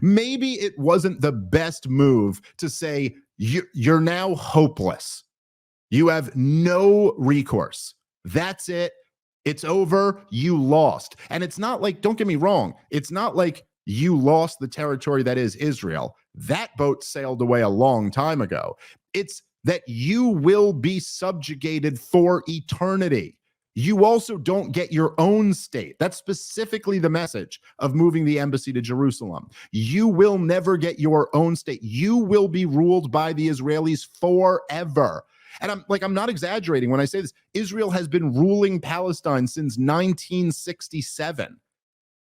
Maybe it wasn't the best move to say you're now hopeless. You have no recourse. That's it. It's over. You lost. And it's not like, don't get me wrong, it's not like you lost the territory that is Israel. That boat sailed away a long time ago. It's that you will be subjugated for eternity. You also don't get your own state. That's specifically the message of moving the embassy to Jerusalem. You will never get your own state. You will be ruled by the Israelis forever. And I'm not exaggerating when I say this. Israel has been ruling Palestine since 1967.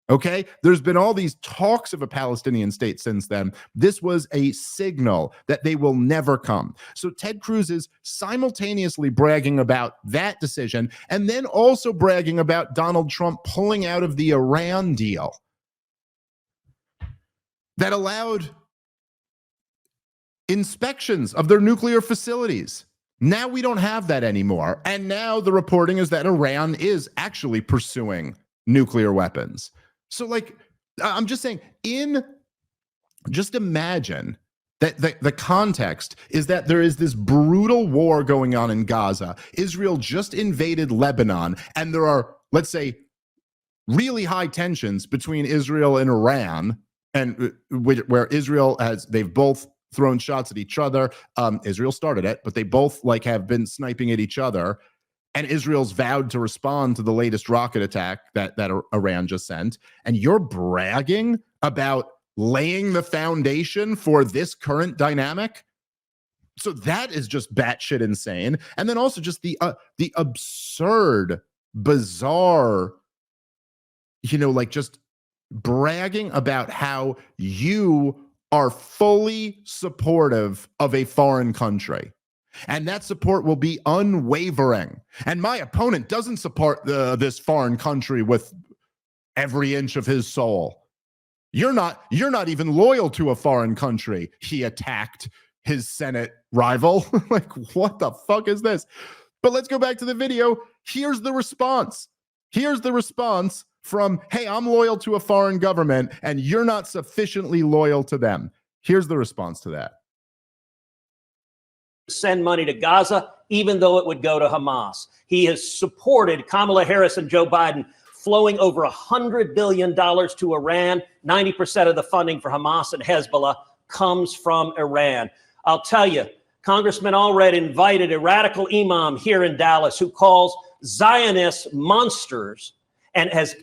Okay, there's been all these talks of a Palestinian state since then. This was a signal that they will never come. So Ted Cruz is simultaneously bragging about that decision and then also bragging about Donald Trump pulling out of the Iran deal that allowed inspections of their nuclear facilities. Now we don't have that anymore. And now the reporting is that Iran is actually pursuing nuclear weapons. So like, I'm just saying, just imagine that the context is that there is this brutal war going on in Gaza. Israel just invaded Lebanon, and there are, let's say, really high tensions between Israel and Iran, and where they've both thrown shots at each other. Israel started it, but they both have been sniping at each other. And Israel's vowed to respond to the latest rocket attack that Iran just sent. And you're bragging about laying the foundation for this current dynamic? So that is just batshit insane. And then also just the absurd, bizarre, just bragging about how you are fully supportive of a foreign country. And that support will be unwavering. And my opponent doesn't support this foreign country with every inch of his soul. You're not even loyal to a foreign country. He attacked his Senate rival. What the fuck is this? But let's go back to the video. Here's the response. From, hey, I'm loyal to a foreign government and you're not sufficiently loyal to them. Here's the response to that. Send money to Gaza, even though it would go to Hamas. He has supported Kamala Harris and Joe Biden flowing over $100 billion to Iran. 90% of the funding for Hamas and Hezbollah comes from Iran. I'll tell you, Congressman Allred invited a radical imam here in Dallas who calls Zionists monsters and has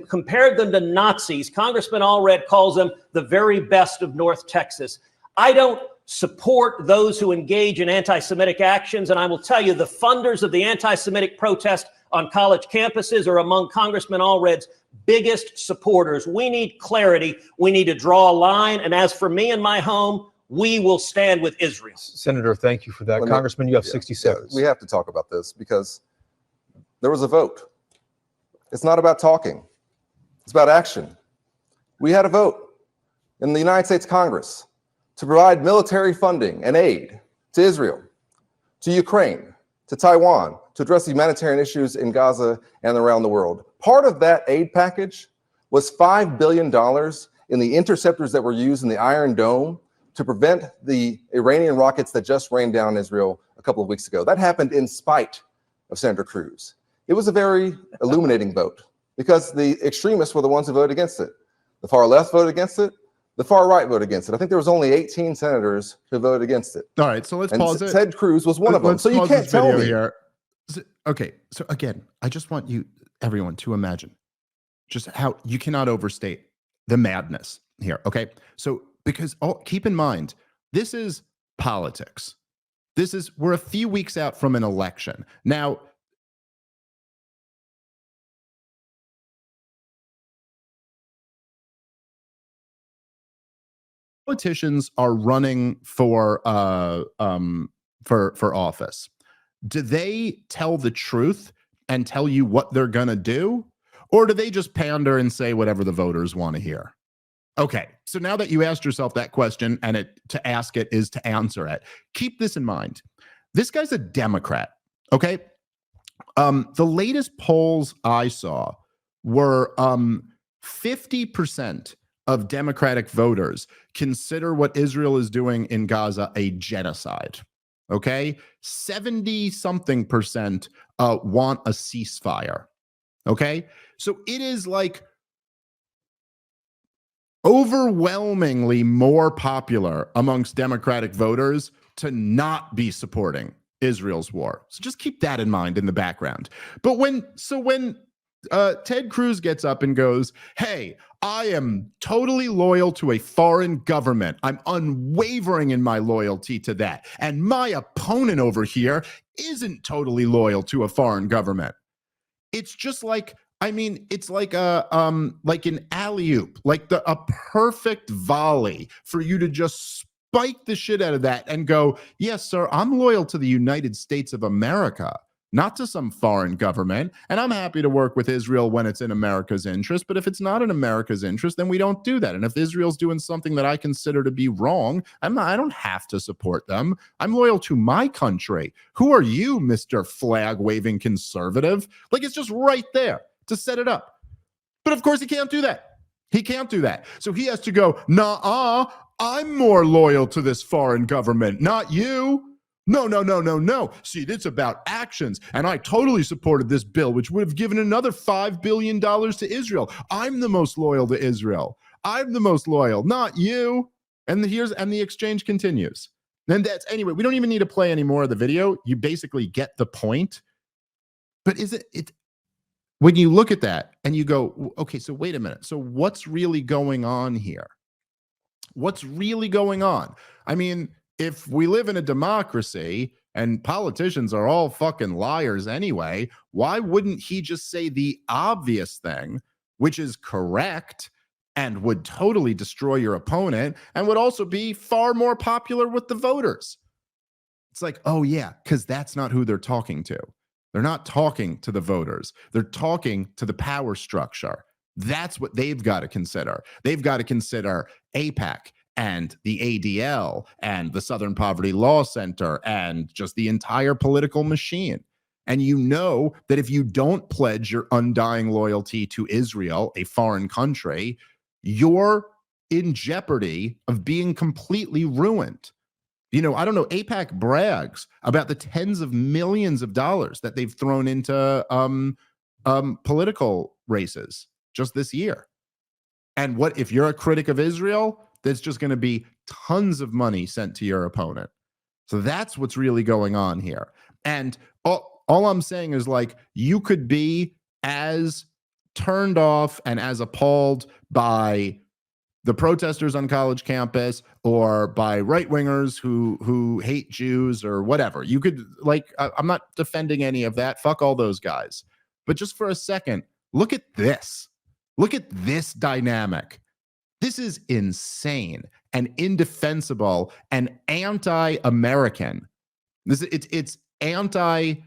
compared them to Nazis. Congressman Allred calls them the very best of North Texas. I don't support those who engage in anti-Semitic actions, and I will tell you the funders of the anti-Semitic protest on college campuses are among Congressman Allred's biggest supporters. We need clarity. We need to draw a line. And as for me and my home, we will stand with Israel. Senator, thank you for that. Congressman, you have 60 seconds. We have to talk about this because there was a vote. It's not about talking. It's about action. We had a vote in the United States Congress to provide military funding and aid to Israel, to Ukraine, to Taiwan, to address the humanitarian issues in Gaza and around the world. Part of that aid package was $5 billion in the interceptors that were used in the Iron Dome to prevent the Iranian rockets that just rained down Israel a couple of weeks ago. That happened in spite of Senator Cruz. It was a very illuminating vote because the extremists were the ones who voted against it. The far left voted against it. The far right voted against it. I think there was only 18 senators who voted against it. All right, so let's pause it. Ted Cruz was one of them. So you can't tell me. Here. Okay, so again, I just want everyone to imagine just how you cannot overstate the madness here. Okay, so because keep in mind, this is politics. We're a few weeks out from an election. Now, politicians are running for office. Do they tell the truth and tell you what they're going to do? Or do they just pander and say whatever the voters want to hear? Okay, so now that you asked yourself that question, and to ask it is to answer it, keep this in mind. This guy's a Democrat, okay? The latest polls I saw were 50% of Democratic voters consider what Israel is doing in Gaza a genocide. Okay, 70-something% want a ceasefire. Okay, so it is overwhelmingly more popular amongst Democratic voters to not be supporting Israel's war. So just keep that in mind in the background. But when Ted Cruz gets up and goes, hey, I am totally loyal to a foreign government. I'm unwavering in my loyalty to that. And my opponent over here isn't totally loyal to a foreign government. It's just it's like an alley-oop, a perfect volley for you to just spike the shit out of that and go, yes, sir, I'm loyal to the United States of America, not to some foreign government. And I'm happy to work with Israel when it's in America's interest. But if it's not in America's interest, then we don't do that. And if Israel's doing something that I consider to be wrong, I don't have to support them. I'm loyal to my country. Who are you, Mr. Flag-waving conservative? It's just right there to set it up. But of course, he can't do that. He can't do that. So he has to go, nah, I'm more loyal to this foreign government, not you. No. See, it's about actions. And I totally supported this bill, which would have given another $5 billion to Israel. I'm the most loyal to Israel. I'm the most loyal, not you. And the exchange continues. Then anyway, we don't even need to play any more of the video. You basically get the point. But when you look at that and you go, okay, so wait a minute. So what's really going on here? What's really going on? I mean, if we live in a democracy and politicians are all fucking liars anyway, why wouldn't he just say the obvious thing, which is correct and would totally destroy your opponent and would also be far more popular with the voters? It's like, oh yeah, because that's not who they're talking to. They're not talking to the voters. They're talking to the power structure. That's what they've got to consider. They've got to consider AIPAC and the ADL and the Southern Poverty Law Center and just the entire political machine. And you know that if you don't pledge your undying loyalty to Israel, a foreign country, you're in jeopardy of being completely ruined. You know, I don't know, AIPAC brags about the tens of millions of dollars that they've thrown into political races just this year. And what if you're a critic of Israel? There's just going to be tons of money sent to your opponent. So that's what's really going on here. And all I'm saying is, like, you could be as turned off and as appalled by the protesters on college campus or by right-wingers who hate Jews or whatever. You could, like, I'm not defending any of that. Fuck all those guys. But just for a second, look at this. Look at this dynamic. This is insane and indefensible and anti-American. It's anti-sanity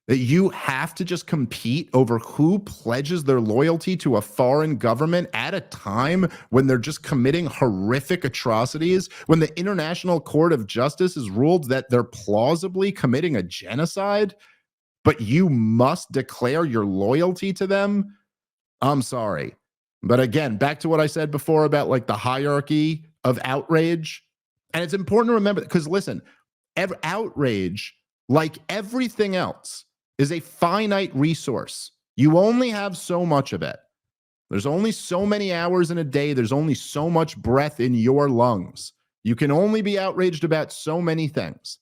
that you have to just compete over who pledges their loyalty to a foreign government at a time when they're just committing horrific atrocities, when the International Court of Justice has ruled that they're plausibly committing a genocide, but you must declare your loyalty to them. I'm sorry. But again, back to what I said before about like the hierarchy of outrage. And it's important to remember, because listen, outrage, like everything else, is a finite resource. You only have so much of it. There's only so many hours in a day. There's only so much breath in your lungs. You can only be outraged about so many things.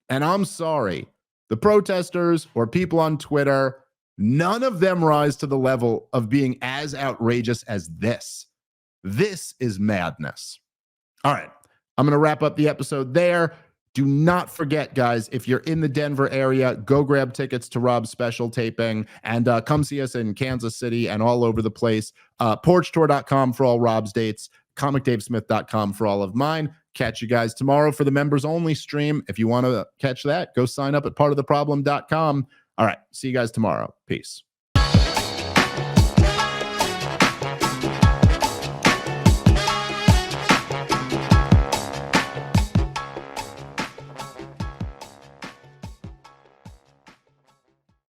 And I'm sorry, the protesters or people on Twitter, none of them rise to the level of being as outrageous as this. This is madness. All right, I'm going to wrap up the episode there. Do not forget, guys, if you're in the Denver area, go grab tickets to Rob's special taping and come see us in Kansas City and all over the place. Porchtour.com for all Rob's dates, comicdavesmith.com for all of mine. Catch you guys tomorrow for the members only stream. If you want to catch that, go sign up at partoftheproblem.com. All right, see you guys tomorrow. Peace.